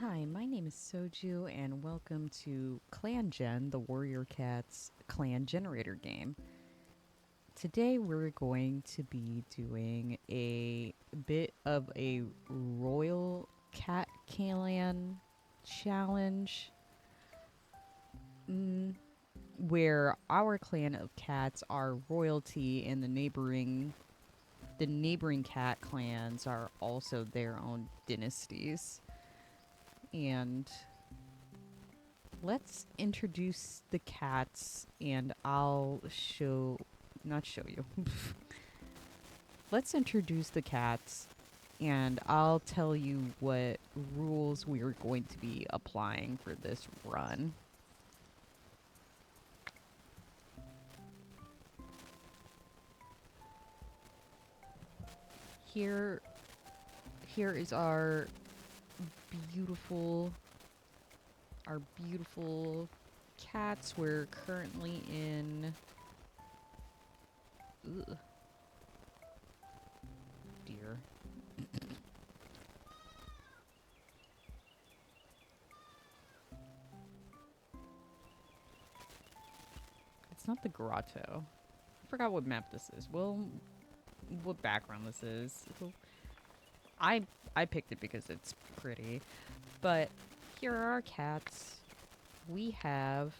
Hi, my name is Soju, and welcome to Clangen, the Warrior Cats clan generator game. Today, we're going to be doing a bit of a Royal Cat Clan challenge, mm, where our clan of cats are royalty, and the neighboring cat clans are also their own dynasties. And let's introduce the cats and not show you. Let's introduce the cats and I'll tell you what rules we are going to be applying for this run. Here here is beautiful our beautiful cats. We're currently in ugh, dear. It's not the grotto. I forgot what map this is. Well, what background this is. I I picked it because it's pretty. But here are our cats. We have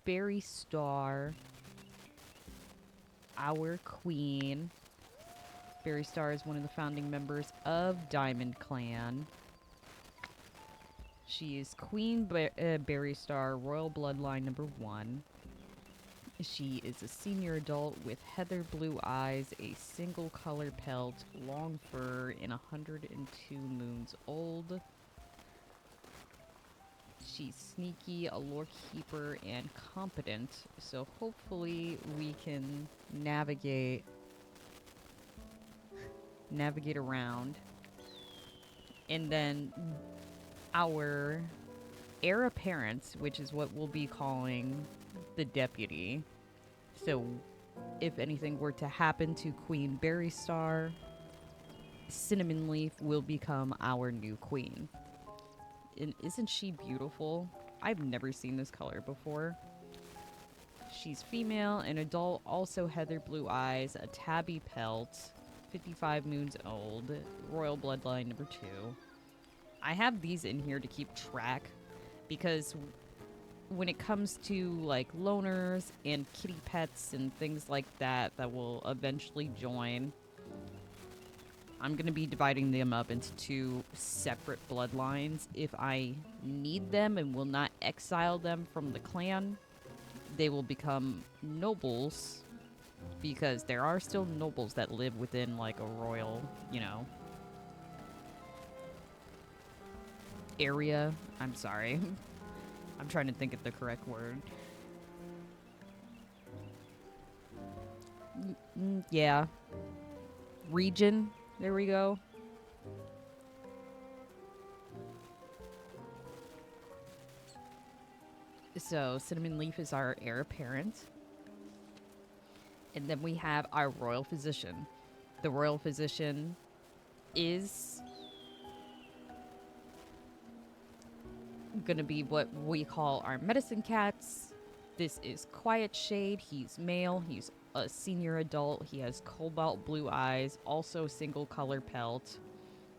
Berry Star, our queen. Berry Star is one of the founding members of Diamond Clan. She is Berry Star, Royal Bloodline number 1. She is a senior adult with heather blue eyes, a single color pelt, long fur, and 102 moons old. She's sneaky, a lore keeper, and competent, so hopefully we can navigate around. And then our heir apparent, which is what we'll be calling the deputy. So if anything were to happen to Queen Berry Star, Cinnamon Leaf will become our new queen. And isn't she beautiful? I've never seen this color before. She's female, an adult, also heather blue eyes, a tabby pelt, 55 moons old, royal bloodline number 2. I have these in here to keep track because when it comes to like loners and kitty pets and things like that will eventually join, I'm going to be dividing them up into 2 separate bloodlines. If I need them and will not exile them from the clan, they will become nobles, because there are still nobles that live within like a royal, area. I'm sorry. I'm trying to think of the correct word. Yeah. Region. There we go. So, Cinnamon Leaf is our heir apparent. And then we have our royal physician. The royal physician is going to be what we call our medicine cats. This is Quiet Shade. He's male. He's a senior adult. He has cobalt blue eyes, also single color pelt,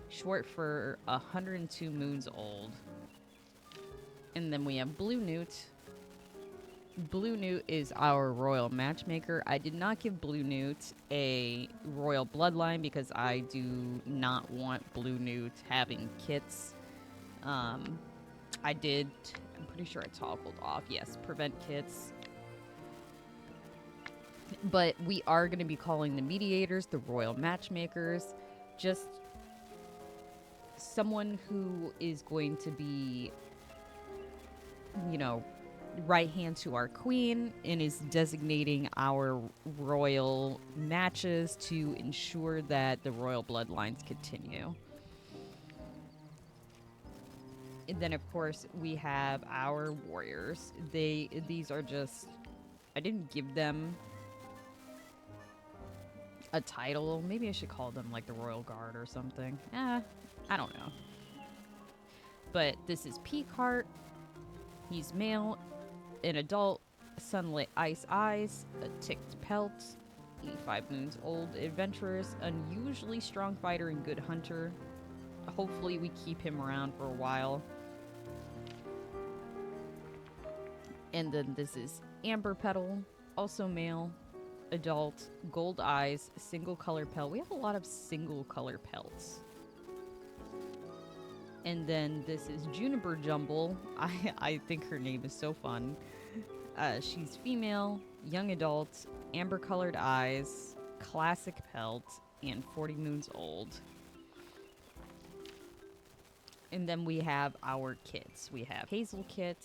short for 102 moons old. And then we have Blue Newt. Blue Newt is our royal matchmaker. I did not give Blue Newt a royal bloodline because I do not want Blue Newt having kits. I did, I'm pretty sure I toggled off, yes, prevent kits. But we are going to be calling the mediators the royal matchmakers. Just someone who is going to be, right hand to our queen and is designating our royal matches to ensure that the royal bloodlines continue. And then of course we have our warriors. These are just, I didn't give them a title. Maybe I should call them like the Royal Guard or something. I don't know. But this is Peacock. He's male, an adult, sunlit ice eyes, a ticked pelt, 85 moons old, adventurous, unusually strong fighter, and good hunter. Hopefully we keep him around for a while. And then this is Amber Petal, also male, adult, gold eyes, single color pelt. We have a lot of single color pelts. And then this is Juniper Jumble. I think her name is so fun. She's female, young adult, amber colored eyes, classic pelt, and 40 moons old. And then we have our kits. We have Hazel Kit,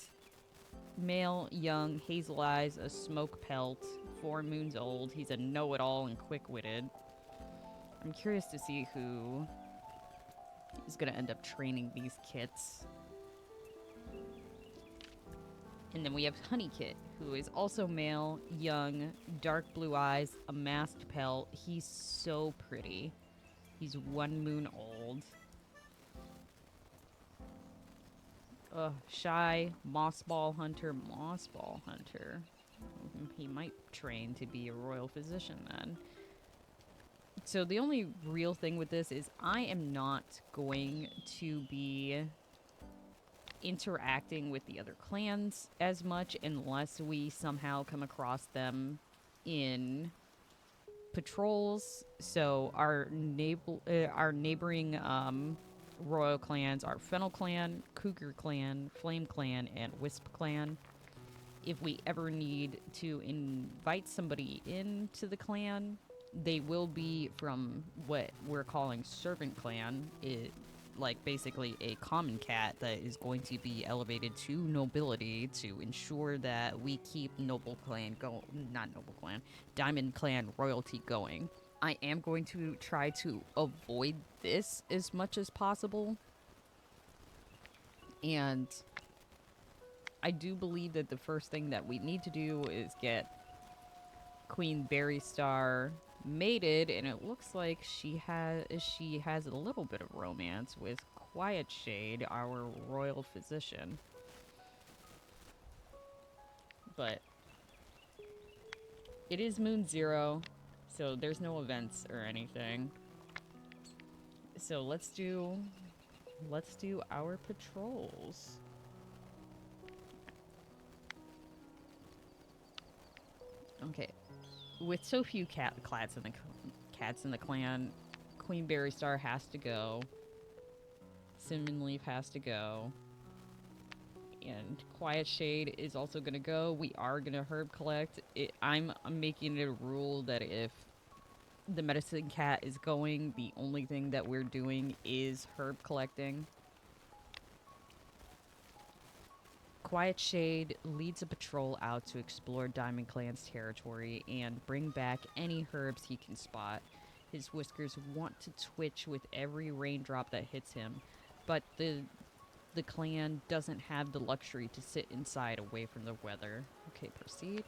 male, young, hazel eyes, a smoke pelt, 4 moons old. He's a know-it-all and quick-witted. I'm curious to see who is going to end up training these kits. And then we have Honey Kit, who is also male, young, dark blue eyes, a masked pelt. He's so pretty. He's 1 moon old. Shy, mossball hunter. He might train to be a royal physician then. So the only real thing with this is I am not going to be interacting with the other clans as much unless we somehow come across them in patrols. So our neighboring royal clans are Fennel Clan, Cougar Clan, Flame Clan, and Wisp Clan. If we ever need to invite somebody into the clan, they will be from what we're calling Servant Clan. Like basically a common cat that is going to be elevated to nobility to ensure that we keep Diamond Clan royalty going. I am going to try to avoid this as much as possible. And I do believe that the first thing that we need to do is get Queen Berrystar mated, and it looks like she has a little bit of romance with Quiet Shade, our royal physician. But it is Moon 0, so there's no events or anything. So let's do our patrols. Okay. With so few cats in the clan, Queen Berrystar has to go. Cinnamon Leaf has to go. And Quiet Shade is also going to go. We are going to herb collect. I'm making it a rule that if the medicine cat is going, the only thing that we're doing is herb collecting. Quiet Shade leads a patrol out to explore Diamond Clan's territory and bring back any herbs he can spot. His whiskers want to twitch with every raindrop that hits him, but the clan doesn't have the luxury to sit inside away from the weather. Okay, proceed.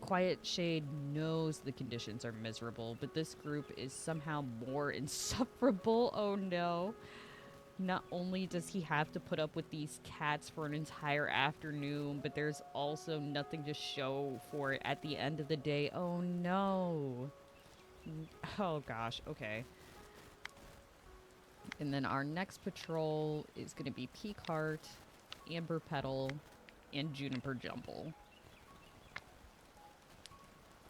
Quiet Shade knows the conditions are miserable, but this group is somehow more insufferable. Oh no. Not only does he have to put up with these cats for an entire afternoon, but there's also nothing to show for it at the end of the day. Oh no. Oh gosh, okay. And then our next patrol is going to be Peacock, Amber Petal, and Juniper Jumble.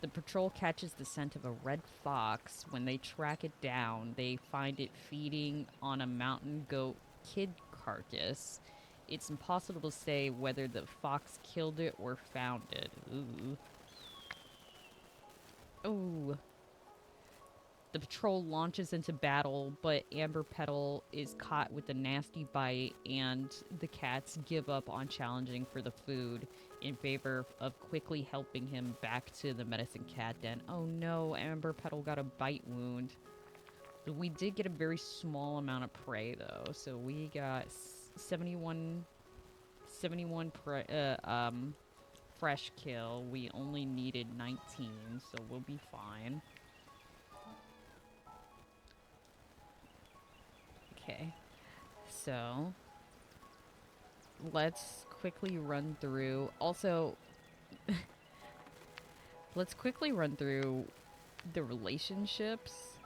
The patrol catches the scent of a red fox. When they track it down, they find it feeding on a mountain goat kid carcass. It's impossible to say whether the fox killed it or found it. Ooh. Ooh. The patrol launches into battle, but Amber Petal is caught with a nasty bite, and the cats give up on challenging for the food in favor of quickly helping him back to the medicine cat den. Oh no, Amber Petal got a bite wound. We did get a very small amount of prey, though, so we got 71 fresh kill. We only needed 19, so we'll be fine. Okay, So, let's quickly run through. Also, let's quickly run through the relationships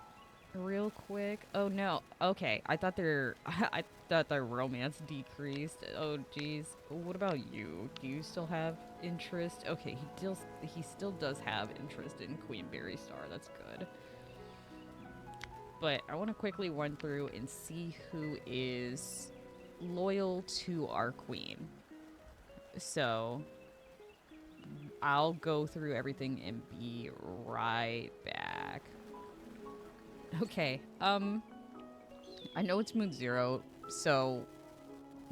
real quick. Oh no. Okay, I thought I thought their romance decreased. Oh geez. What about you? Do you still have interest? Okay, he still does have interest in Queen Berry Star. That's good. But I want to quickly run through and see who is loyal to our queen. So, I'll go through everything and be right back. Okay. I know it's Moon Zero, so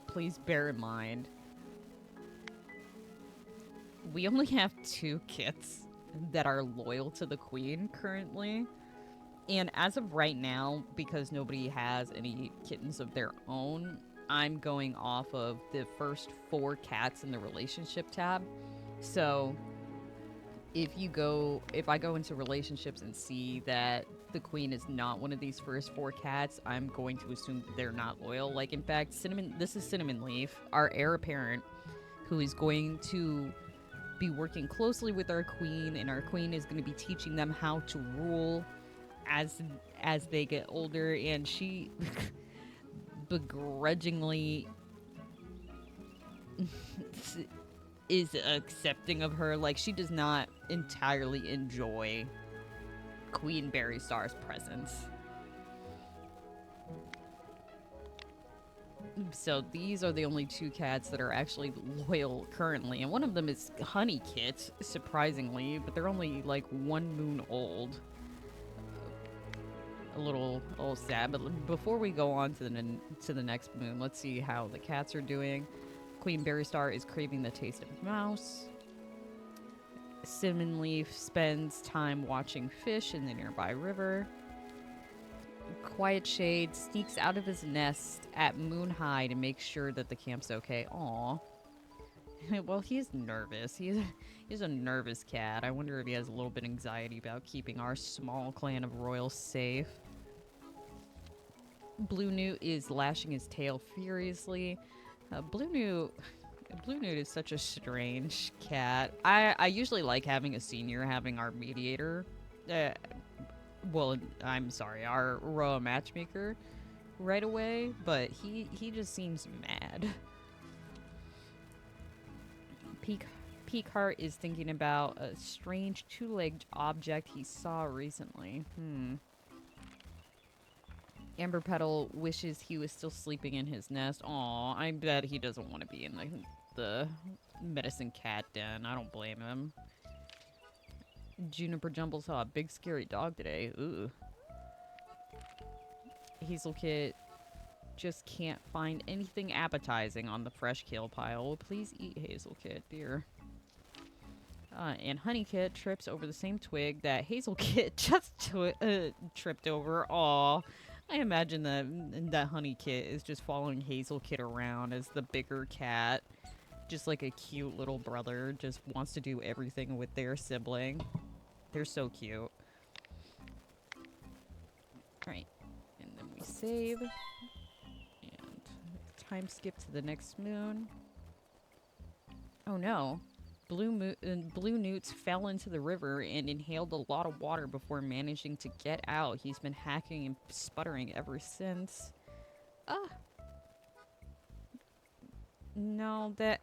please bear in mind we only have 2 kits that are loyal to the queen currently. And as of right now, because nobody has any kittens of their own, I'm going off of the first 4 cats in the relationship tab. So if I go into relationships and see that the queen is not one of these first 4 cats, I'm going to assume they're not loyal. Like, in fact, this is Cinnamon Leaf, our heir apparent, who is going to be working closely with our queen, and our queen is going to be teaching them how to rule as they get older, and she begrudgingly is accepting of her. Like, she does not entirely enjoy Queen Berry Star's presence. So these are the only 2 cats that are actually loyal currently, and one of them is Honey Kit, surprisingly, but they're only like 1 moon old. A little sad, but before we go on to the next moon, let's see how the cats are doing. Queen Berry Star is craving the taste of mouse. Cinnamon Leaf spends time watching fish in the nearby river. Quiet Shade sneaks out of his nest at moon high to make sure that the camp's okay. Aw. Well, he's nervous. He's a nervous cat. I wonder if he has a little bit of anxiety about keeping our small clan of royals safe. Blue Newt is lashing his tail furiously. Blue Newt is such a strange cat. I usually like having a senior having our mediator. Well, I'm sorry, our royal matchmaker right away, but he just seems mad. Peakheart is thinking about a strange 2-legged object he saw recently. Amber Petal wishes he was still sleeping in his nest. Aw, I bet he doesn't want to be in the medicine cat den. I don't blame him. Juniper Jumble saw a big scary dog today. Ooh. Hazel Kit just can't find anything appetizing on the fresh kill pile. Please eat, Hazel Kit, dear. And Honey Kit trips over the same twig that Hazel Kit just tripped over. Aw. I imagine that Honey Kit is just following Hazel Kit around as the bigger cat. Just like a cute little brother. Just wants to do everything with their sibling. They're so cute. Alright. And then we save. And time skip to the next moon. Oh no. Blue Newts fell into the river and inhaled a lot of water before managing to get out. He's been hacking and sputtering ever since. No, that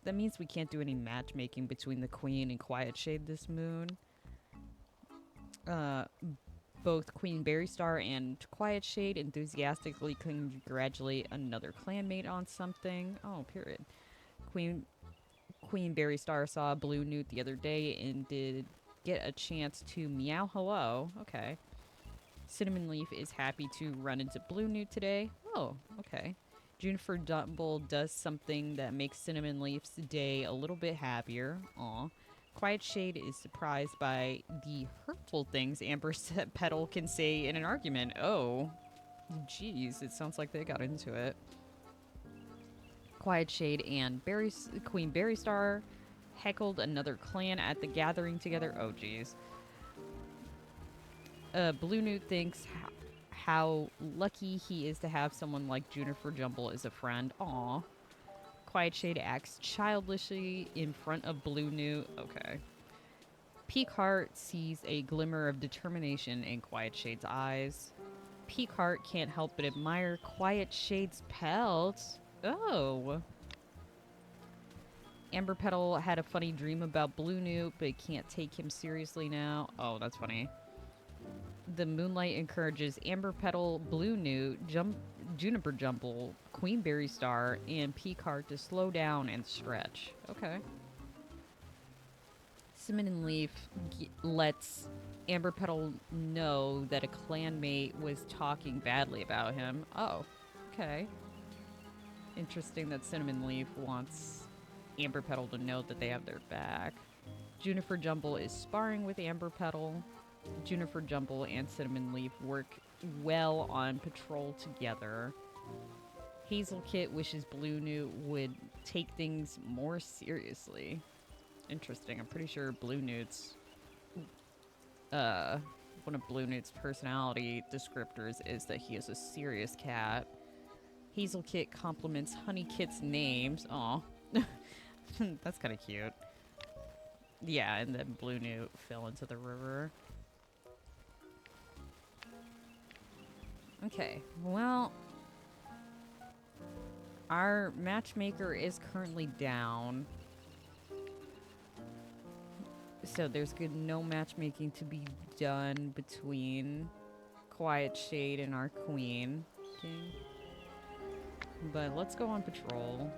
means we can't do any matchmaking between the Queen and Quiet Shade this moon. Both Queen Berry Star and Quiet Shade enthusiastically congratulate another clanmate on something. Oh, period. Queen Berry Star saw Blue Newt the other day and did get a chance to meow hello. Okay. Cinnamon Leaf is happy to run into Blue Newt today. Oh, okay. Juniper Dumble does something that makes Cinnamon Leaf's day a little bit happier. Aw. Quiet Shade is surprised by the hurtful things Amber Petal can say in an argument. Oh. Jeez, it sounds like they got into it. Quiet Shade and Queen Berry Star heckled another clan at the gathering together. Oh, jeez. Blue Newt thinks how lucky he is to have someone like Juniper Jumble as a friend. Aw. Quiet Shade acts childishly in front of Blue Newt. Okay. Peakheart sees a glimmer of determination in Quiet Shade's eyes. Peakheart can't help but admire Quiet Shade's pelt. Oh. Amber Petal had a funny dream about Blue Newt, but can't take him seriously now. Oh, that's funny. The moonlight encourages Amber Petal, Blue Newt, Juniper Jumble, Queenberry Star, and Peakheart to slow down and stretch. Okay. Cinnamon Leaf lets Amber Petal know that a clanmate was talking badly about him. Oh, okay. Interesting that Cinnamon Leaf wants Amber Petal to know that they have their back. Juniper Jumble is sparring with Amber Petal. Juniper Jumble and Cinnamon Leaf work well on patrol together. Hazel Kit wishes Blue Newt would take things more seriously. Interesting. I'm pretty sure Blue Newt's one of Blue Newt's personality descriptors is that he is a serious cat. Hazel Kit compliments Honey Kit's names. Aw. That's kind of cute. Yeah, and then Blue Newt fell into the river. Okay, well, our matchmaker is currently down. So there's no matchmaking to be done between Quiet Shade and our queen. King. But let's go on patrol.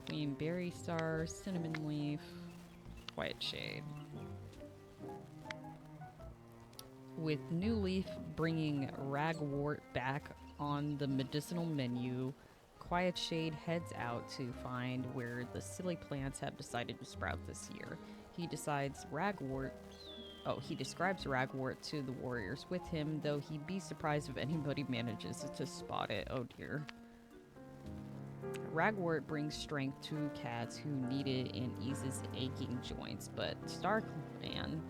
Queen Berry Star, Cinnamon Leaf, Quiet Shade. With New Leaf bringing Ragwort back on the medicinal menu, Quiet Shade heads out to find where the silly plants have decided to sprout this year. He describes Ragwort to the warriors with him, though he'd be surprised if anybody manages to spot it. Oh dear. Ragwort brings strength to cats who need it and eases aching joints, but Starclan,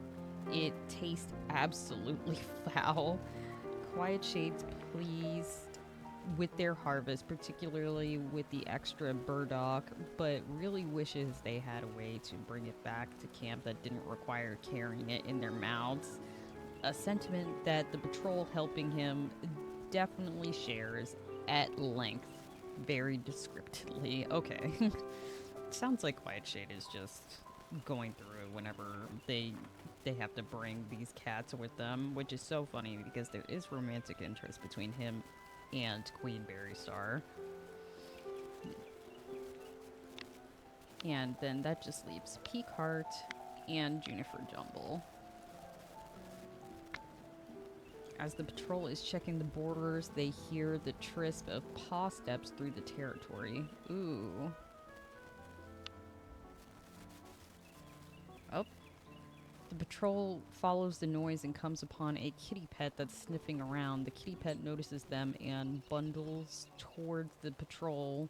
it tastes absolutely foul. Quiet Shade's pleased with their harvest, particularly with the extra burdock, but really wishes they had a way to bring it back to camp that didn't require carrying it in their mouths. A sentiment that the patrol helping him definitely shares at length, very descriptively. Okay. Sounds like Quiet Shade is just going through whenever they have to bring these cats with them, which is so funny because there is romantic interest between him and Queen Berry Star. And then that just leaves Peakheart and Juniper Jumble. As the patrol is checking the borders, they hear the trisp of paw steps through the territory. Ooh. Oh. The patrol follows the noise and comes upon a kitty pet that's sniffing around. The kitty pet notices them and bundles towards the patrol,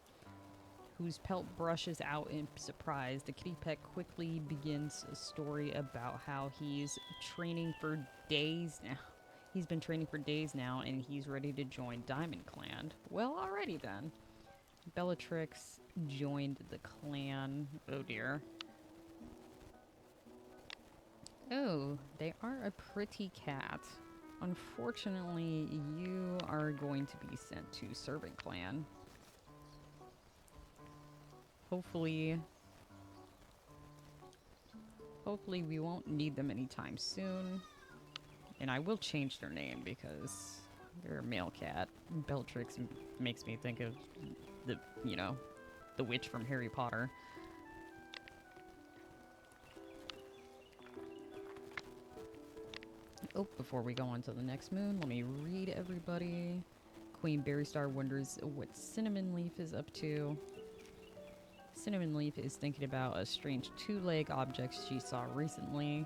whose pelt brushes out in surprise. The kitty pet quickly begins a story about how he's training for days now. He's been training for days now, and he's ready to join Diamond Clan. Well, alrighty then. Bellatrix joined the clan. Oh dear. Oh, they are a pretty cat. Unfortunately, you are going to be sent to Servant Clan. Hopefully we won't need them anytime soon. And I will change their name because they're a male cat. Bellatrix makes me think of the witch from Harry Potter. Oh, before we go on to the next moon, let me read everybody. Queen Berry Star wonders what Cinnamon Leaf is up to. Cinnamon Leaf is thinking about a strange two-leg object she saw recently.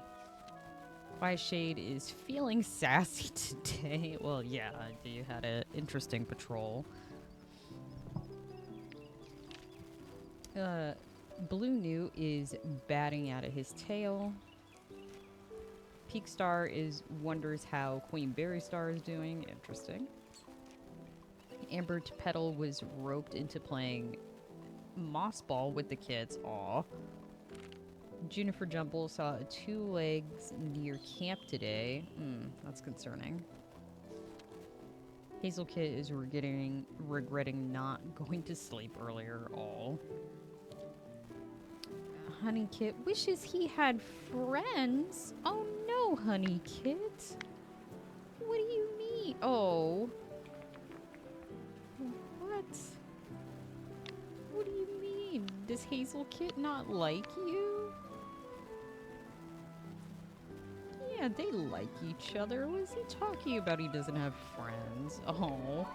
Quiet Shade is feeling sassy today. Well, yeah, you had an interesting patrol. Blue Newt is batting out of his tail. Peak Star is wonders how Queen Berry Star is doing. Interesting. Amber Petal was roped into playing moss ball with the kids. Aw. Juniper Jumble saw a two legs near camp today. That's concerning. Hazel Kit is regretting not going to sleep earlier. All. Honey Kit wishes he had friends. Oh no, Honey Kit. What do you mean? Oh. What? What do you mean? Does Hazel Kit not like you? Yeah, they like each other. What is he talking about? He doesn't have friends. Oh.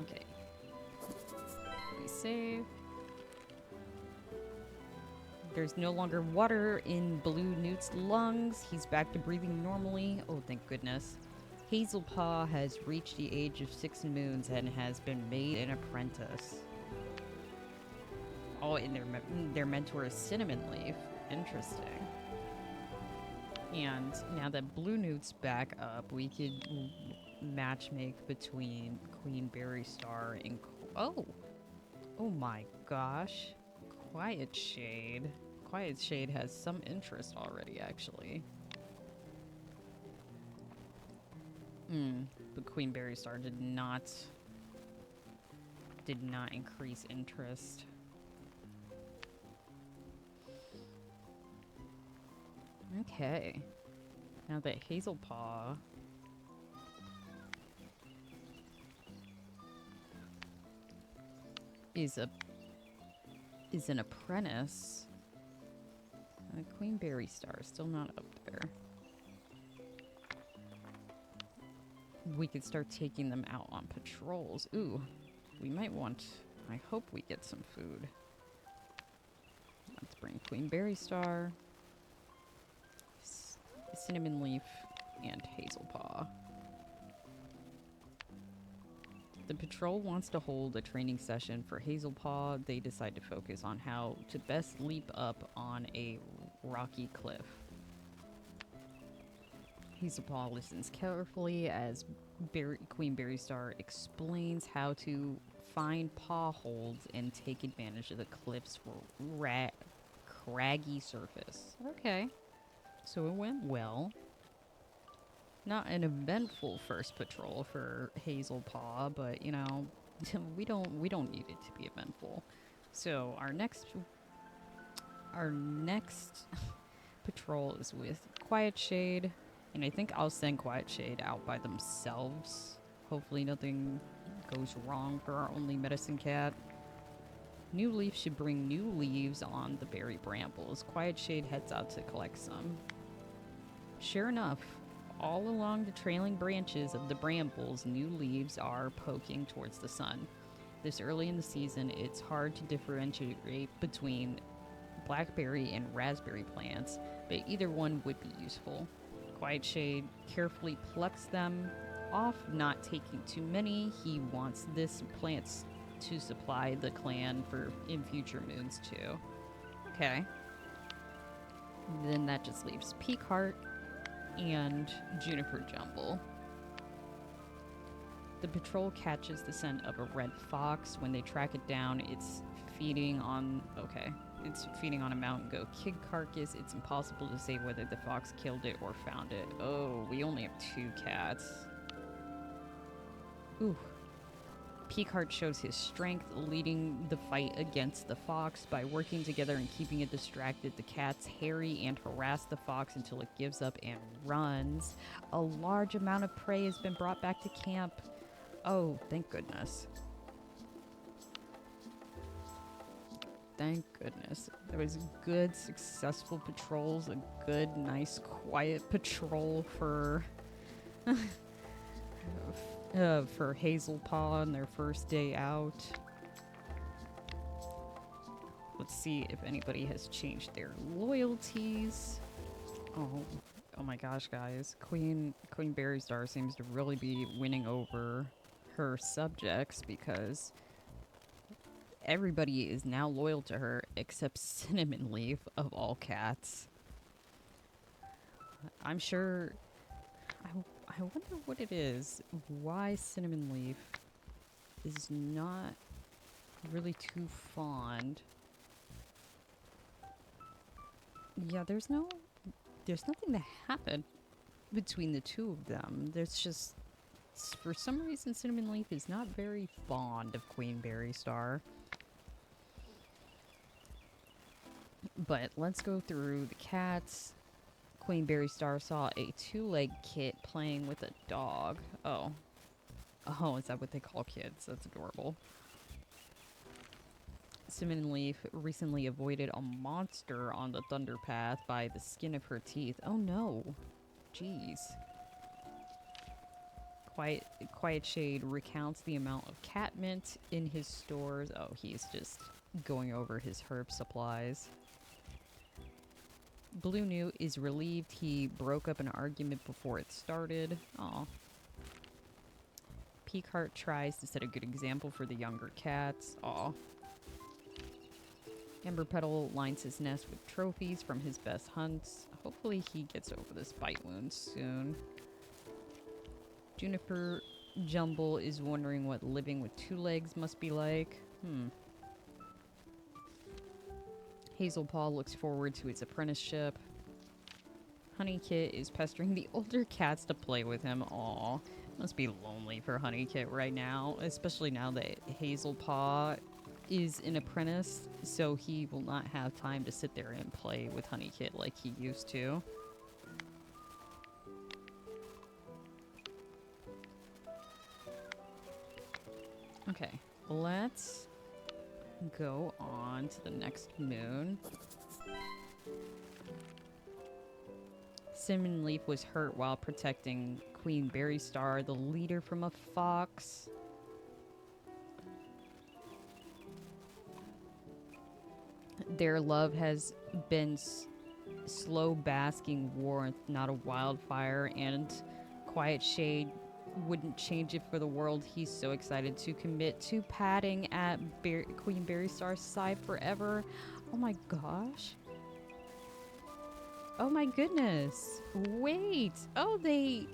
Okay. We save. There's no longer water in Blue Newt's lungs. He's back to breathing normally. Oh, thank goodness. Hazelpaw has reached the age of 6 moons and has been made an apprentice. Oh, and their mentor is Cinnamon Leaf. Interesting. And now that Blue Newt's back up, we could matchmake between Queen Berry Star and... Oh! Oh my gosh. Quiet Shade. Quiet Shade has some interest already, actually. But Queen Berry Star did not increase interest. Okay. Now that Hazelpaw is an apprentice, Queen Berry Star is still not up there. We could start taking them out on patrols. Ooh, we might want... I hope we get some food. Let's bring Queen Berry Star, Cinnamon Leaf, and Hazelpaw. The patrol wants to hold a training session for Hazelpaw. They decide to focus on how to best leap up on a rocky cliff. Hazelpaw listens carefully as Queen Berry Star explains how to find paw holds and take advantage of the cliff's craggy surface. Okay, so it went well. Not an eventful first patrol for Hazelpaw, but you know, we don't need it to be eventful. So our next patrol is with Quiet Shade, and I think I'll send Quiet Shade out by themselves. Hopefully nothing goes wrong for our only medicine cat. New Leaf should bring new leaves on the berry brambles. Quiet Shade heads out to collect some. Sure enough, all along the trailing branches of the brambles, new leaves are poking towards the sun. This early in the season, it's hard to differentiate between blackberry and raspberry plants, but either one would be useful. Quiet Shade carefully plucks them off, not taking too many. He wants this plant to supply the clan in future moons too. Okay. Then that just leaves Peakheart and Juniper Jumble. The patrol catches the scent of a red fox. When they track it down, it's feeding on a mountain goat kid carcass. It's impossible to say whether the fox killed it or found it. Oh, we only have 2 cats. Ooh. Peakheart shows his strength, leading the fight against the fox. By working together and keeping it distracted, the cats harry and harass the fox until it gives up and runs. A large amount of prey has been brought back to camp. Oh, thank goodness. Thank goodness. There was good, successful patrols, a good, nice, quiet patrol for... for Hazelpaw on their first day out. Let's see if anybody has changed their loyalties. Oh my gosh, guys. Queen Berry Star seems to really be winning over her subjects because everybody is now loyal to her except Cinnamon Leaf, of all cats. I'm sure. I wonder what it is. Why Cinnamon Leaf is not really too fond. Yeah, there's nothing that happened between the two of them. There's just, for some reason, Cinnamon Leaf is not very fond of Queen Berry Star. But let's go through the cats. Queen Berry Star saw a two-legged kit playing with a dog. Oh. Oh, is that what they call kids? That's adorable. Cinnamon Leaf recently avoided a monster on the Thunder Path by the skin of her teeth. Oh no. Jeez. Quiet Shade recounts the amount of cat mint in his stores. Oh, he's just going over his herb supplies. Blue Newt is relieved he broke up an argument before it started. Aw. Peacock tries to set a good example for the younger cats. Aw. Amber Petal lines his nest with trophies from his best hunts. Hopefully he gets over this bite wound soon. Juniper Jumble is wondering what living with two legs must be like. Hazelpaw looks forward to his apprenticeship. Honeykit is pestering the older cats to play with him. Aw, must be lonely for Honeykit right now, especially now that Hazelpaw is an apprentice, so he will not have time to sit there and play with Honeykit like he used to. Okay, let's go on to the next moon. Cinnamon Leaf was hurt while protecting Queen Berry Star, the leader, from a fox. Their love has been slow basking warmth, not a wildfire, and Quiet Shade wouldn't change it for the world. He's so excited to commit to padding at Queen Berry Star's side forever. Oh my gosh. Oh my goodness. Wait. Oh, they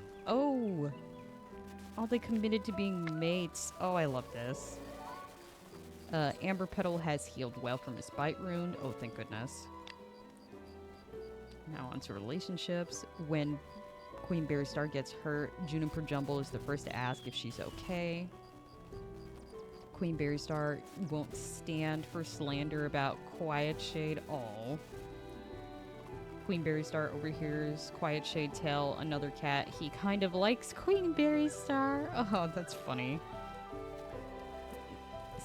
committed to being mates. Oh, I love this. Amber Petal has healed well from his bite wound. Oh, thank goodness. Now on to relationships. When Queen Berry Star gets hurt, Juniper Jumble is the first to ask if she's okay. Queen Berry Star won't stand for slander about Quiet Shade. Oh. Queen Berry Star overhears Quiet Shade tell another cat he kind of likes Queen Berry Star. Oh, that's funny.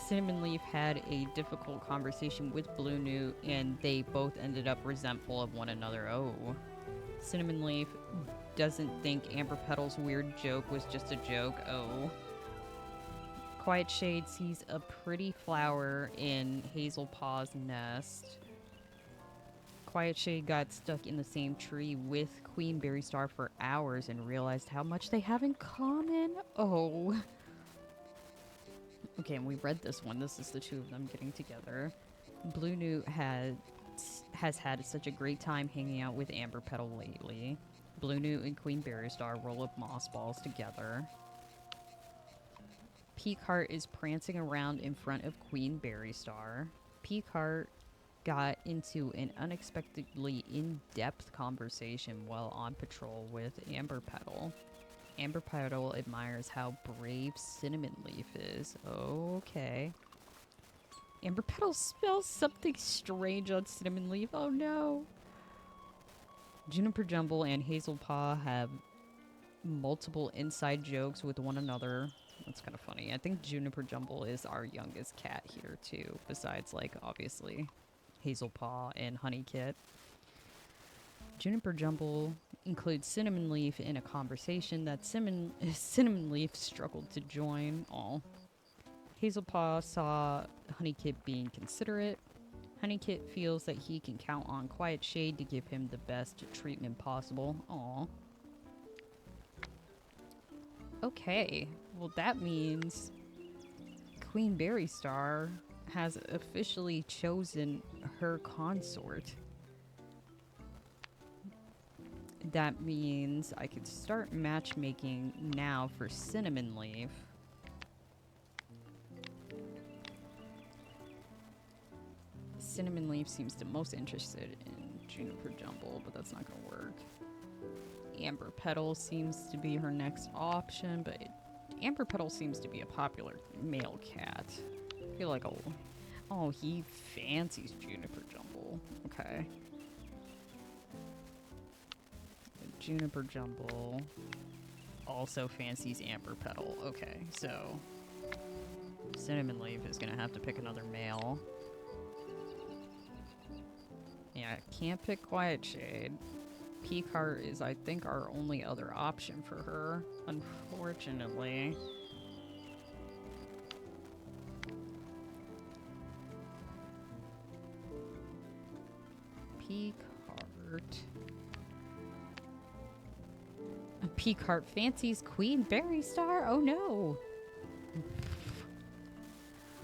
Cinnamon Leaf had a difficult conversation with Blue Newt, and they both ended up resentful of one another. Oh. Cinnamon Leaf doesn't think Amber Petal's weird joke was just a joke. Oh. Quiet Shade sees a pretty flower in Hazelpaw's nest. Quiet Shade got stuck in the same tree with Queen Berry Star for hours and realized how much they have in common. Oh. Okay, and we read this one. This is the two of them getting together. Blue Newt has had such a great time hanging out with Amber Petal lately. Blue Newt and Queen Berry Star roll up moss balls together. Peacock is prancing around in front of Queen Berry Star. Peacock got into an unexpectedly in-depth conversation while on patrol with Amber Petal. Amber Petal admires how brave Cinnamon Leaf is. Okay. Amber Petal smells something strange on Cinnamon Leaf. Oh no. Juniper Jumble and Hazelpaw have multiple inside jokes with one another. That's kind of funny. I think Juniper Jumble is our youngest cat here too, besides, like, obviously Hazelpaw and Honeykit. Juniper Jumble includes Cinnamon Leaf in a conversation that Cinnamon Leaf struggled to join. Aw. Hazelpaw saw Honeykit being considerate. Honeykit feels that he can count on Quiet Shade to give him the best treatment possible. Aw. Okay, well that means Queen Berry Star has officially chosen her consort. That means I could start matchmaking now for Cinnamon Leaf. Cinnamon Leaf seems the most interested in Juniper Jumble, but that's not going to work. Amber Petal seems to be her next option, but Amber Petal seems to be a popular male cat. I feel like oh, he fancies Juniper Jumble. Okay. Juniper Jumble also fancies Amber Petal. Okay, so Cinnamon Leaf is going to have to pick another male. Yeah, can't pick Quiet Shade. Peacock is, I think, our only other option for her, unfortunately. Peacock fancies Queen Berry Star? Oh no!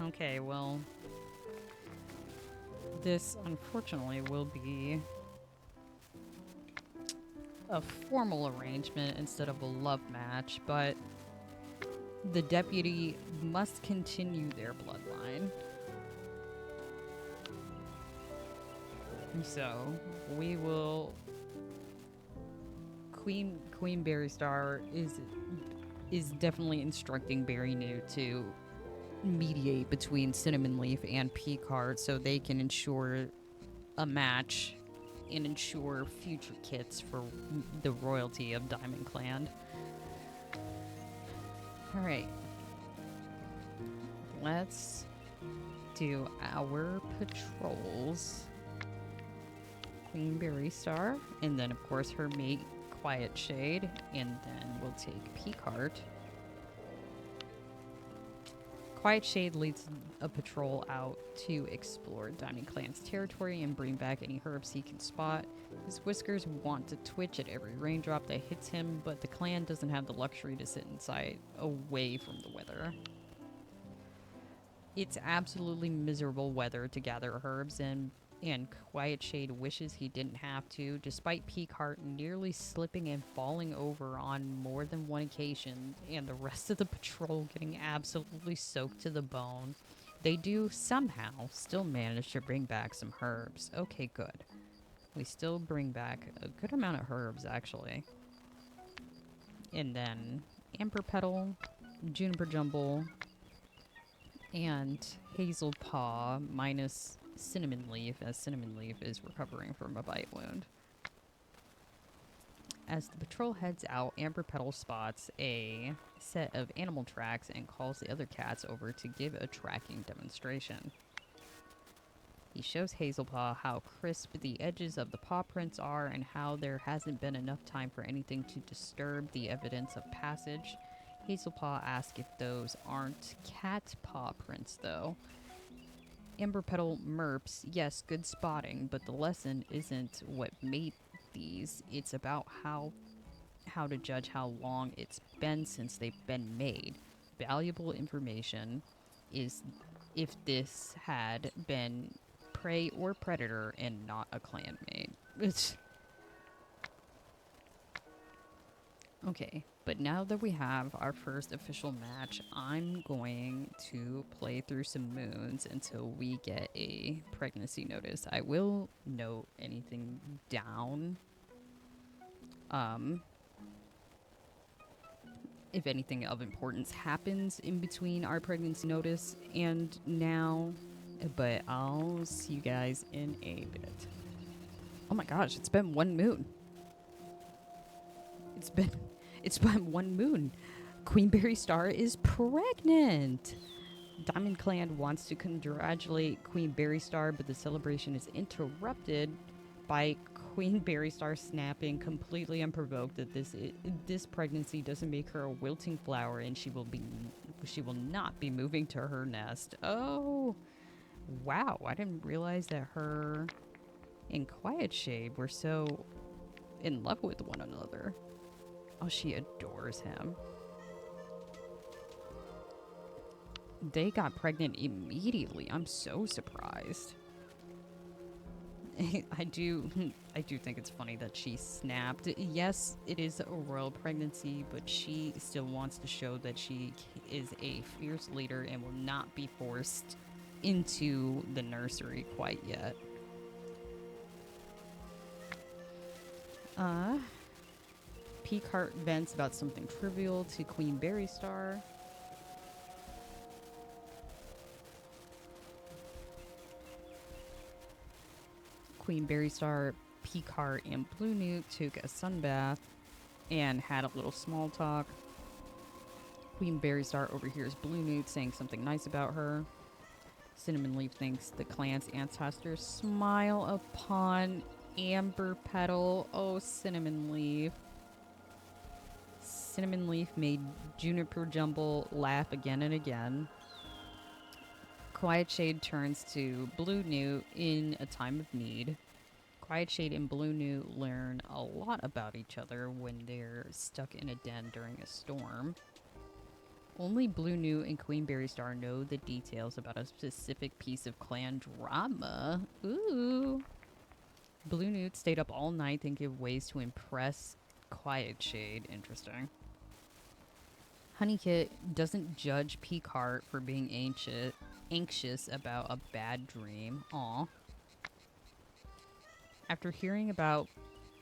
Okay, well, this unfortunately will be a formal arrangement instead of a love match, but the deputy must continue their bloodline. So we will. Queen Berry Star is definitely instructing Berry New to mediate between Cinnamon Leaf and Peacock so they can ensure a match and ensure future kits for the royalty of Diamond Clan. Alright. Let's do our patrols. Queen Berry Star, and then of course her mate Quiet Shade, and then we'll take Peacock. Quiet Shade leads a patrol out to explore Diamond Clan's territory and bring back any herbs he can spot. His whiskers want to twitch at every raindrop that hits him, but the clan doesn't have the luxury to sit inside away from the weather. It's absolutely miserable weather to gather herbs in, and Quiet Shade wishes he didn't have to, despite Peacock nearly slipping and falling over on more than one occasion, and the rest of the patrol getting absolutely soaked to the bone. They do somehow still manage to bring back some herbs. Okay, good. We still bring back a good amount of herbs, actually. And then Amber Petal, Juniper Jumble, and Hazel Paw minus Cinnamon Leaf, as Cinnamon Leaf is recovering from a bite wound. As the patrol heads out, Amber Petal spots a set of animal tracks and calls the other cats over to give a tracking demonstration. He shows Hazelpaw how crisp the edges of the paw prints are and how there hasn't been enough time for anything to disturb the evidence of passage. Hazelpaw asks if those aren't cat paw prints, though. Amber Petal merps, yes, good spotting, but the lesson isn't what made these. It's about how to judge how long it's been since they've been made. Valuable information is if this had been prey or predator and not a clanmate. Okay, but now that we have our first official match, I'm going to play through some moons until we get a pregnancy notice. I will note anything down. If anything of importance happens in between our pregnancy notice and now, but I'll see you guys in a bit. Oh my gosh, it's been one moon. It's been one moon. Queen Berry Star is pregnant. Diamond Clan wants to congratulate Queen Berry Star, but the celebration is interrupted by Queen Berry Star snapping completely unprovoked that this pregnancy doesn't make her a wilting flower, and she will not be moving to her nest. Oh, wow! I didn't realize that her and Quiet Shade were so in love with one another. Oh, she adores him. They got pregnant immediately. I'm so surprised. I do think it's funny that she snapped. Yes, it is a royal pregnancy, but she still wants to show that she is a fierce leader and will not be forced into the nursery quite yet. Peacock vents about something trivial to Queen Berrystar. Queen Berrystar, Peacock, and Blue Newt took a sunbath and had a little small talk. Queen Berrystar overhears Blue Newt saying something nice about her. Cinnamon Leaf thinks the clan's ancestors smile upon Amber Petal. Oh, Cinnamon Leaf. Cinnamon Leaf made Juniper Jumble laugh again and again. Quiet Shade turns to Blue Newt in a time of need. Quiet Shade and Blue Newt learn a lot about each other when they're stuck in a den during a storm. Only Blue Newt and Queen Berrystar know the details about a specific piece of clan drama. Ooh. Blue Newt stayed up all night thinking of ways to impress Quiet Shade. Interesting. Honeykit doesn't judge Peacock for being anxious about a bad dream. Aw. After hearing about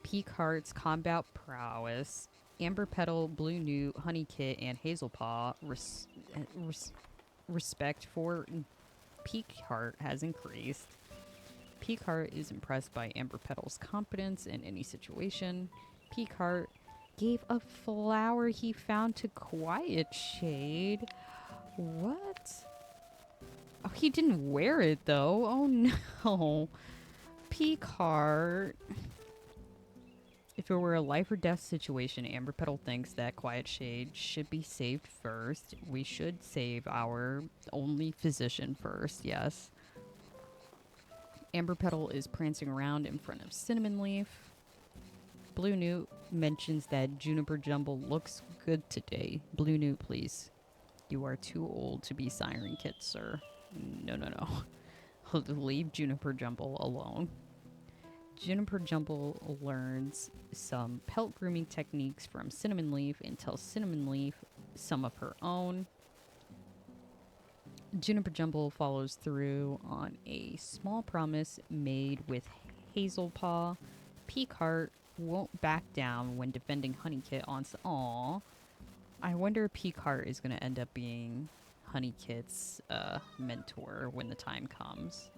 Peacock's combat prowess, Amber Petal, Blue Newt, Honeykit, and Hazelpaw respect for Peacock has increased. Peacock is impressed by Amber Petal's competence in any situation. Peacock gave a flower he found to Quiet Shade. What? Oh, he didn't wear it though. Oh no. Peacock. If it were a life or death situation, Amber Petal thinks that Quiet Shade should be saved first. We should save our only physician first, yes. Amber Petal is prancing around in front of Cinnamon Leaf. Blue Newt mentions that Juniper Jumble looks good today. Blue Newt, please. You are too old to be Siren Kit, sir. No. Leave Juniper Jumble alone. Juniper Jumble learns some pelt grooming techniques from Cinnamon Leaf and tells Cinnamon Leaf some of her own. Juniper Jumble follows through on a small promise made with Hazelpaw. Peacock won't back down when defending Honeykit on... Aww. I wonder if Peacock is going to end up being Honeykit's mentor when the time comes.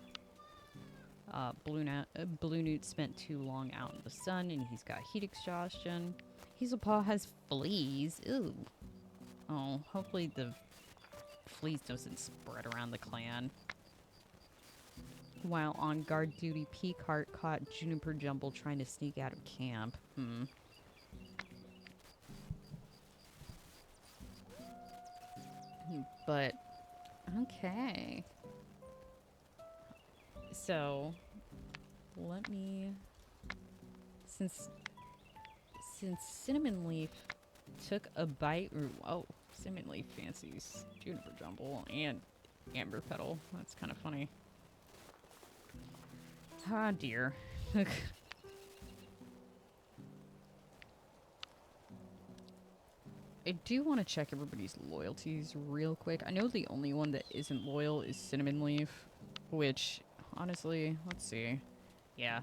Blue Newt spent too long out in the sun and he's got heat exhaustion. Hazelpaw has fleas. Ooh. Oh, hopefully the fleas doesn't spread around the clan. While on guard duty, Peacock caught Juniper Jumble trying to sneak out of camp. But, okay. So, let me... Since Cinnamon Leaf took a bite... Oh, Cinnamon Leaf fancies Juniper Jumble and Amber Petal. That's kind of funny. Ah, dear. I do want to check everybody's loyalties real quick. I know the only one that isn't loyal is Cinnamon Leaf, which, honestly, let's see. Yeah,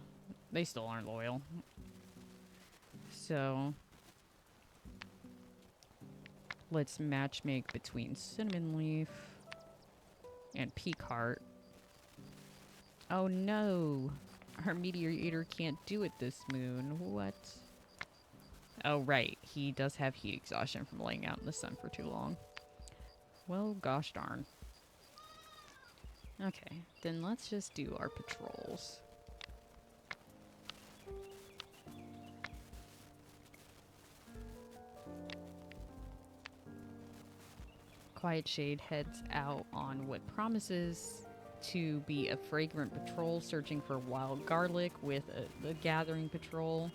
they still aren't loyal. So, let's matchmake between Cinnamon Leaf and Peacock. Oh no! Our Meteor Eater can't do it this moon. What? Oh, right. He does have heat exhaustion from laying out in the sun for too long. Well, gosh darn. Okay, then let's just do our patrols. Quiet Shade heads out on what promises to be a fragrant patrol, searching for wild garlic with the gathering patrol.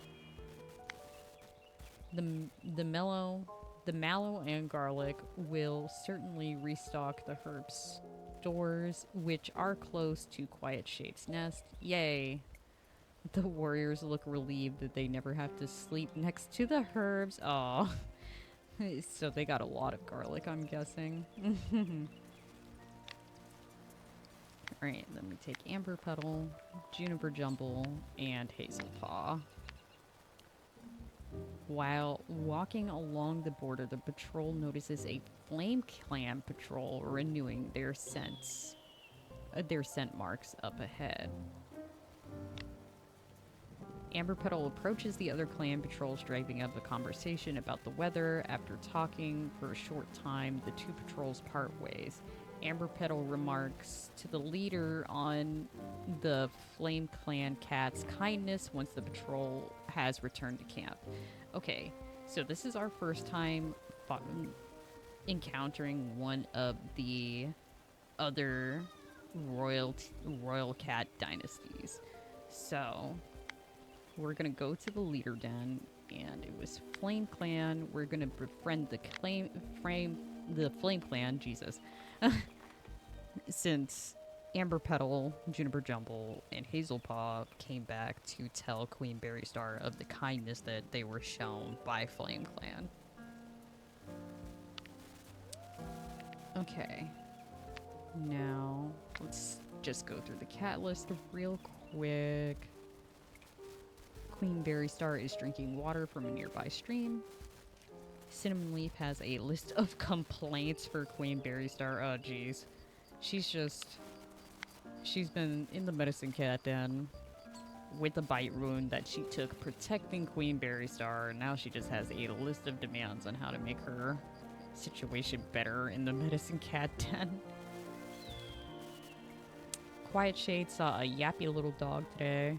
The mallow and garlic will certainly restock the herb stores, which are close to Quiet Shade's nest. Yay! The warriors look relieved that they never have to sleep next to the herbs. Oh, so they got a lot of garlic, I'm guessing. Alright, let me take Amber Petal, Juniper Jumble, and Hazel Paw. While walking along the border, the patrol notices a Flame Clan patrol renewing their scent marks up ahead. Amber Petal approaches the other clan patrols, driving up a conversation about the weather. After talking for a short time, the two patrols part ways. Amber Petal remarks to the leader on the Flame Clan cat's kindness once the patrol has returned to camp. Okay, so this is our first time encountering one of the other royal cat dynasties. So we're gonna go to the leader den, and it was Flame Clan. We're gonna befriend the Flame Clan. Jesus, since Amber Petal, Juniper Jumble, and Hazelpaw came back to tell Queen Berrystar of the kindness that they were shown by Flame Clan. Okay, now let's just go through the cat list real quick. Queen Berrystar is drinking water from a nearby stream. Cinnamon Leaf has a list of complaints for Queen Berrystar. Oh, jeez. She's been in the medicine cat den with a bite wound that she took protecting Queen Berrystar. Now she just has a list of demands on how to make her situation better in the medicine cat den. Quiet Shade saw a yappy little dog today.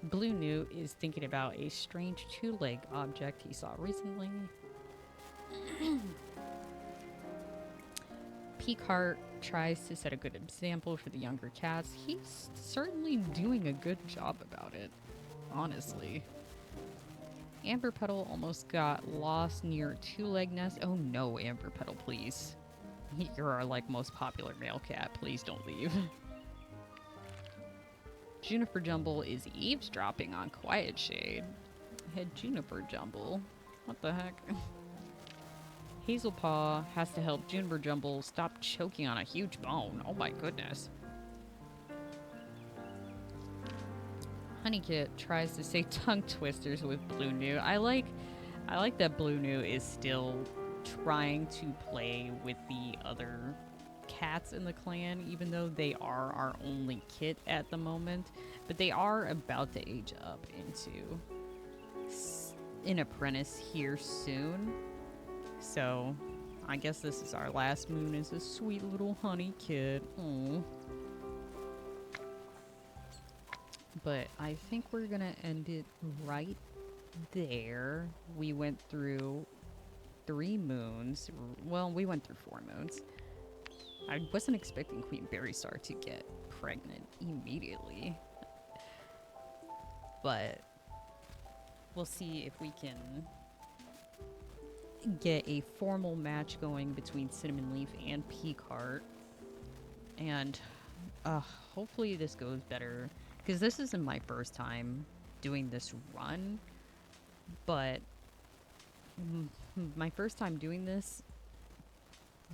Blue Newt is thinking about a strange two-legged object he saw recently. Peacock tries to set a good example for the younger cats. He's certainly doing a good job about it, honestly. Amber Petal almost got lost near a two-leg nest. Oh no, Amber Petal, please. You're our most popular male cat. Please don't leave. Juniper Jumble is eavesdropping on Quiet Shade. Head Juniper Jumble. What the heck? Hazelpaw has to help Juniper Jumble stop choking on a huge bone. Oh my goodness. Honeykit tries to say tongue twisters with Blue Newt. I like that Blue Newt is still trying to play with the other cats in the clan, even though they are our only kit at the moment. But they are about to age up into an apprentice here soon. So I guess this is our last moon as a sweet little honey kid. Aww. But I think we're gonna end it right there. We went through 3 moons. Well, we went through 4 moons. I wasn't expecting Queen Berrystar to get pregnant immediately. But we'll see if we can get a formal match going between Cinnamon Leaf and Peacock. And hopefully this goes better, because this isn't my first time doing this run, but my first time doing this,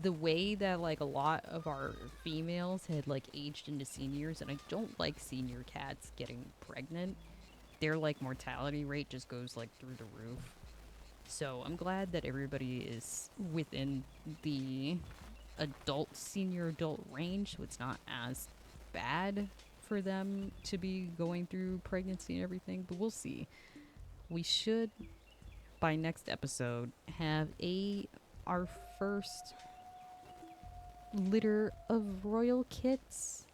the way that a lot of our females had aged into seniors, and I don't like senior cats getting pregnant. Their mortality rate just goes through the roof. So I'm glad that everybody is within the senior adult range, so it's not as bad for them to be going through pregnancy and everything. But we'll see. We should, by next episode, have our first litter of royal kits.